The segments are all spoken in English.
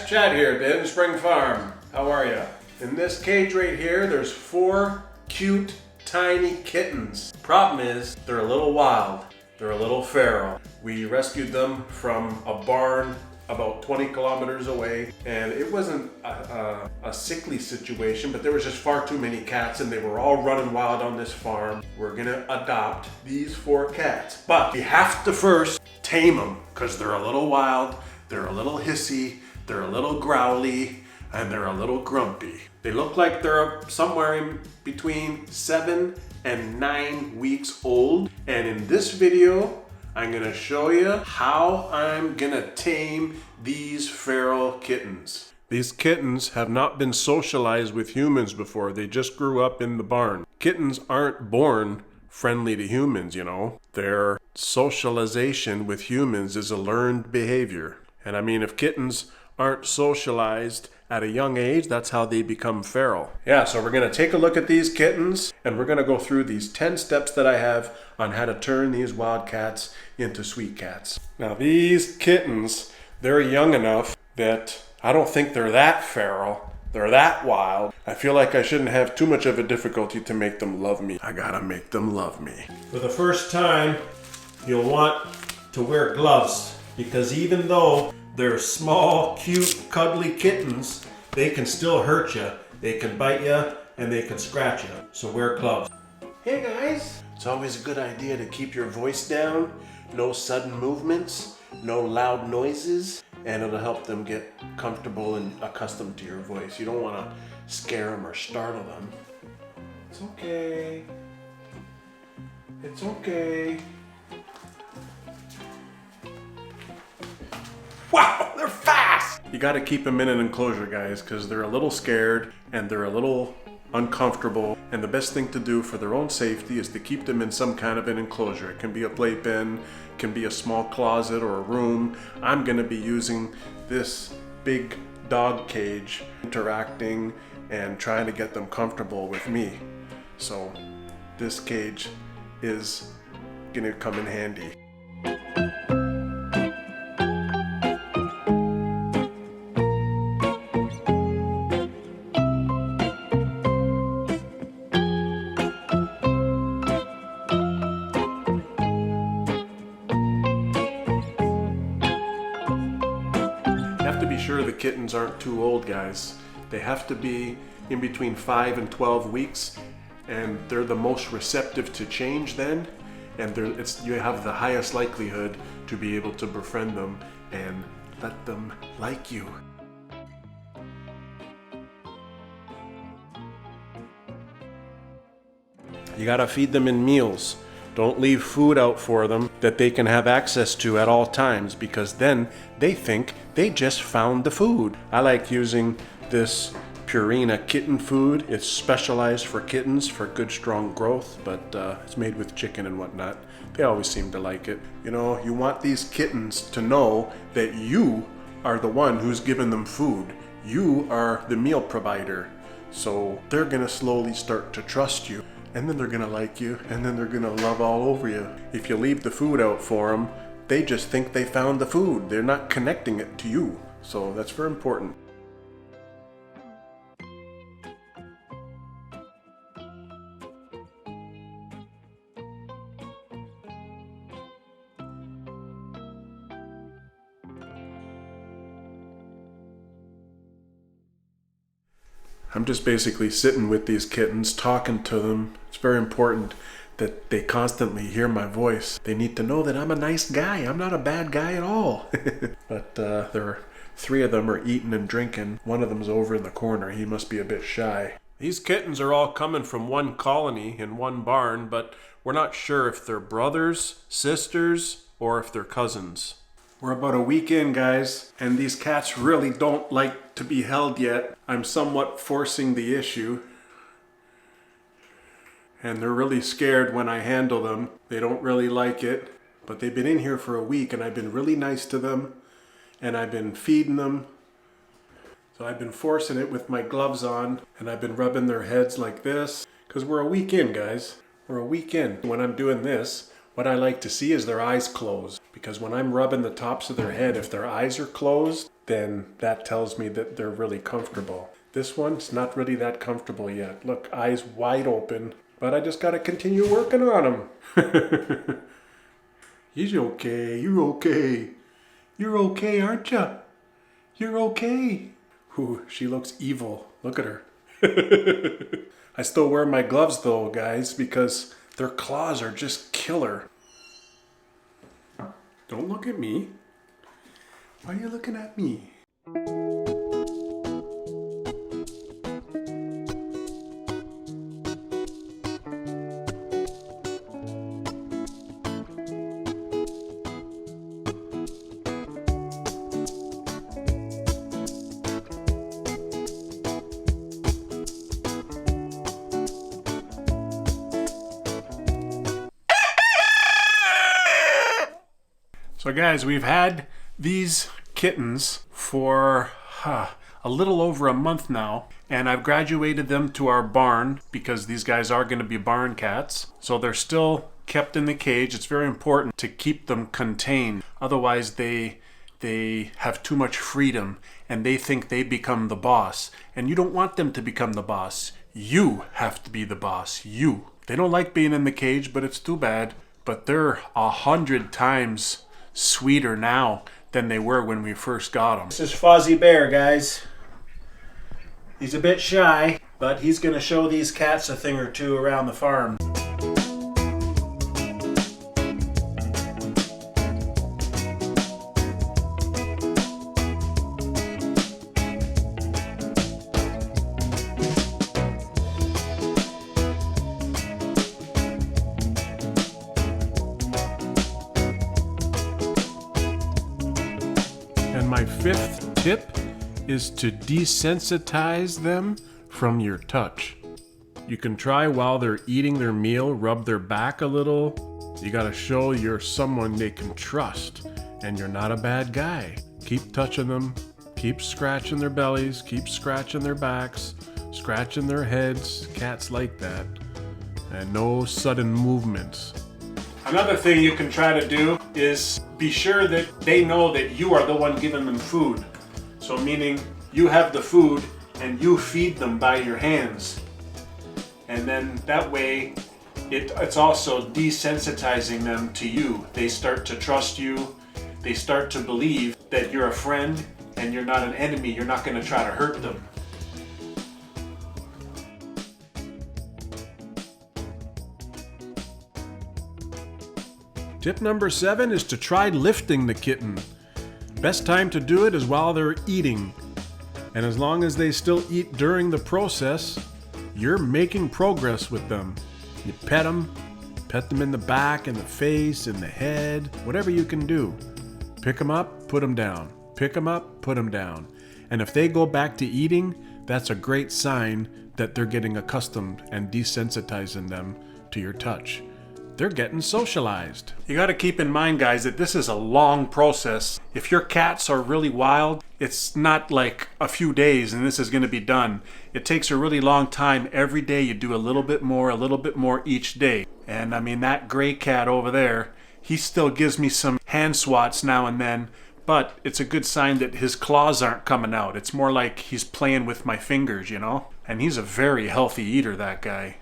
Chad here, Hidden Spring Farm. How are ya? In this cage right here, there's 4 cute, tiny kittens. Problem is, they're a little wild. They're a little feral. We rescued them from a barn about 20 kilometers away, and it wasn't a sickly situation, but there was just far too many cats and they were all running wild on this farm. We're gonna adopt these 4 cats, but we have to first tame them because they're a little wild, they're a little hissy, they're a little growly, and they're a little grumpy. They look like they're somewhere in between 7 and 9 weeks old, and in this video I'm gonna show you how I'm gonna tame these feral kittens. These kittens have not been socialized with humans before. They just grew up in the barn. Kittens aren't born friendly to humans, you know. Their socialization with humans is a learned behavior. And I mean, if kittens aren't socialized at a young age, that's how they become feral. Yeah, so we're gonna take a look at these kittens and we're gonna go through these 10 steps that I have on how to turn these wild cats into sweet cats. Now these kittens, they're young enough that I don't think they're that feral. They're that wild. I feel like I shouldn't have too much of a difficulty to make them love me. I gotta make them love me. For the first time, you'll want to wear gloves because even though they're small, cute, cuddly kittens, they can still hurt you. They can bite you and they can scratch you. So wear gloves. Hey guys! It's always a good idea to keep your voice down. No sudden movements, no loud noises, and it'll help them get comfortable and accustomed to your voice. You don't want to scare them or startle them. It's okay. It's okay. Wow, they're fast! You gotta keep them in an enclosure, guys, because they're a little scared and they're a little uncomfortable. And the best thing to do for their own safety is to keep them in some kind of an enclosure. It can be a playpen, it can be a small closet or a room. I'm gonna be using this big dog cage, interacting and trying to get them comfortable with me. So this cage is gonna come in handy. You have to be sure the kittens aren't too old, guys. They have to be in between 5 and 12 weeks, and they're the most receptive to change then, and you have the highest likelihood to be able to befriend them and let them like you. You gotta feed them in meals. Don't leave food out for them that they can have access to at all times, because then they think they just found the food. I like using this Purina kitten food. It's specialized for kittens for good strong growth, but it's made with chicken and whatnot. They always seem to like it. You know, you want these kittens to know that you are the one who's giving them food. You are the meal provider. So they're gonna slowly start to trust you. And then they're gonna like you, and then they're gonna love all over you. If you leave the food out for them, they just think they found the food. They're not connecting it to you. So that's very important. I'm just basically sitting with these kittens, talking to them. It's very important that they constantly hear my voice. They need to know that I'm a nice guy. I'm not a bad guy at all. But there are 3 of them are eating and drinking. One of them's over in the corner. He must be a bit shy. These kittens are all coming from one colony in one barn, but we're not sure if they're brothers, sisters, or if they're cousins. We're about a week in, guys, and these cats really don't like to be held yet. I'm somewhat forcing the issue, and they're really scared when I handle them. They don't really like it, but they've been in here for a week, and I've been really nice to them, and I've been feeding them. So I've been forcing it with my gloves on, and I've been rubbing their heads like this, because we're a week in, guys. We're a week in. When I'm doing this, what I like to see is their eyes closed, because when I'm rubbing the tops of their head, if their eyes are closed, then that tells me that they're really comfortable. This one's not really that comfortable yet. Look, eyes wide open, but I just gotta continue working on him. He's okay, you're okay. You're okay, aren't you? You're okay. Ooh, she looks evil. Look at her. I still wear my gloves though, guys, because their claws are just killer. Don't look at me. Why are you looking at me? So guys, we've had these kittens for a little over a month now, and I've graduated them to our barn because these guys are going to be barn cats. So they're still kept in the cage. It's very important to keep them contained. Otherwise they have too much freedom and they think they become the boss. And you don't want them to become the boss. You have to be the boss. You. They don't like being in the cage, but it's too bad. But they're 100 times sweeter now than they were when we first got them. This is Fozzie Bear, guys. He's a bit shy, but he's gonna show these cats a thing or two around the farm. And my fifth tip is to desensitize them from your touch. You can try while they're eating their meal, rub their back a little. You gotta show you're someone they can trust and you're not a bad guy. Keep touching them, keep scratching their bellies, keep scratching their backs, scratching their heads. Cats like that. And no sudden movements. Another thing you can try to do is be sure that they know that you are the one giving them food. So meaning you have the food and you feed them by your hands. And then that way it's also desensitizing them to you. They start to trust you. They start to believe that you're a friend and you're not an enemy. You're not going to try to hurt them. Tip number 7 is to try lifting the kitten. Best time to do it is while they're eating. And as long as they still eat during the process, you're making progress with them. You pet them in the back, in the face, in the head, whatever you can do. Pick them up, put them down. Pick them up, put them down. And if they go back to eating, that's a great sign that they're getting accustomed and desensitizing them to your touch. They're getting socialized. You got to keep in mind, guys, that this is a long process. If your cats are really wild, it's not like a few days and this is going to be done. It takes a really long time. Every day you do a little bit more each day. And I mean, that gray cat over there, he still gives me some hand swats now and then, but it's a good sign that his claws aren't coming out. It's more like he's playing with my fingers, you know? And he's a very healthy eater, that guy.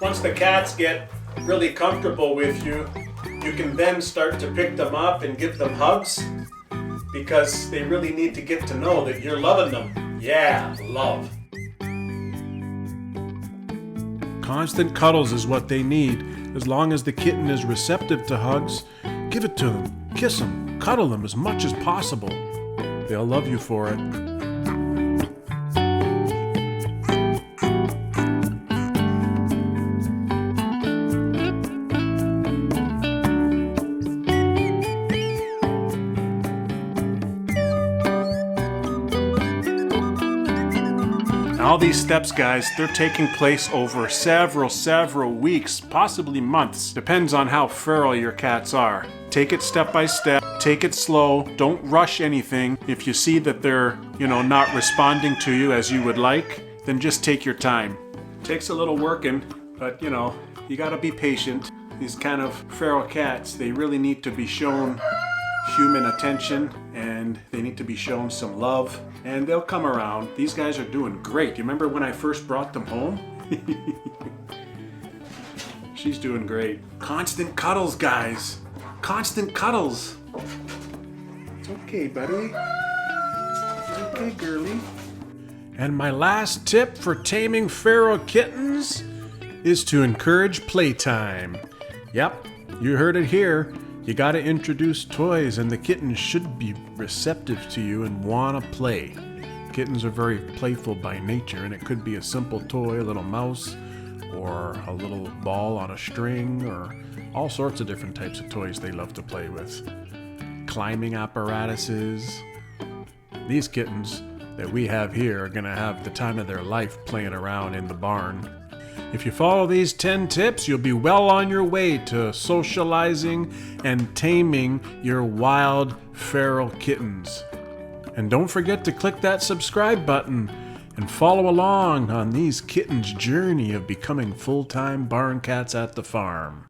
Once the cats get really comfortable with you, you can then start to pick them up and give them hugs because they really need to get to know that you're loving them. Yeah, love. Constant cuddles is what they need. As long as the kitten is receptive to hugs, give it to them, kiss them, cuddle them as much as possible. They'll love you for it. All these steps, guys, they're taking place over several weeks, possibly months. Depends on how feral your cats are. Take it step by step, take it slow, don't rush anything. If you see that they're, not responding to you as you would like, then just take your time. Takes a little working, but you gotta be patient these kind of feral cats, they really need to be shown human attention, and they need to be shown some love, and they'll come around. These guys are doing great. You remember when I first brought them home? She's doing great. Constant cuddles, guys. Constant cuddles. It's okay, buddy. It's okay, girly. And my last tip for taming feral kittens is to encourage playtime. Yep, you heard it here. You gotta introduce toys, and the kittens should be receptive to you and wanna play. Kittens are very playful by nature, and it could be a simple toy, a little mouse, or a little ball on a string, or all sorts of different types of toys they love to play with. Climbing apparatuses. These kittens that we have here are gonna have the time of their life playing around in the barn. If you follow these 10 tips, you'll be well on your way to socializing and taming your wild feral kittens. And don't forget to click that subscribe button and follow along on these kittens' journey of becoming full-time barn cats at the farm.